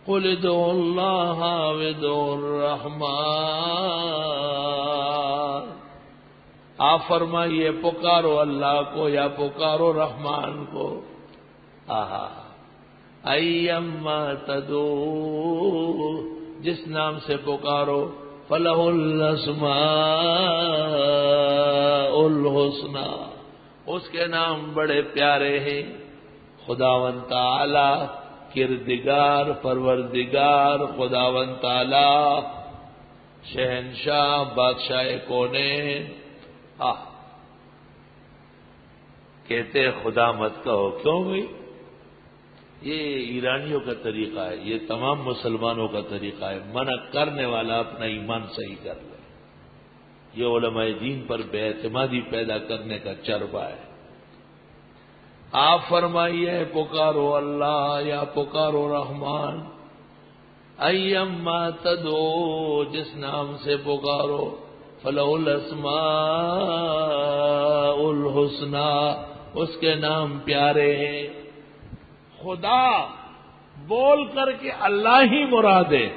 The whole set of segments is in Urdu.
قل ادعوا اللہ وادعوا الرحمن، آپ فرمائیے پکارو اللہ کو یا پکارو رحمان کو۔ ایما تدعو، جس نام سے پکارو، فلہ الاسماء الحسنی، اس کے نام بڑے پیارے ہیں۔ خداوند تعالی کردگار، پروردگار، خداوند تعالی شہنشاہ، بادشاہ کونین۔ کہتے خدا مت کہو، کیوں بھائی؟ یہ ایرانیوں کا طریقہ ہے، یہ تمام مسلمانوں کا طریقہ ہے۔ منع کرنے والا اپنا ایمان صحیح کر لے۔ یہ علماء دین پر بے اعتمادی پیدا کرنے کا چربہ ہے۔ آپ فرمائیے پکارو اللہ یا پکارو رحمان، ایما تدعو، جس نام سے پکارو، فلہ الاسماء الحسنی، اس کے نام پیارے ہیں۔ خدا بول کر کے اللہ ہی مراد ہے،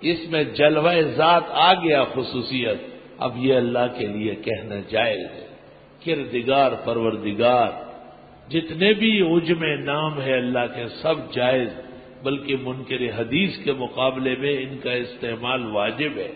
اس میں جلوہ ذات آ گیا، خصوصیت، اب یہ اللہ کے لیے کہنا جائز ہے۔ کردگار، پروردگار، جتنے بھی عجم نام ہے اللہ کے سب جائز، بلکہ منکر حدیث کے مقابلے میں ان کا استعمال واجب ہے۔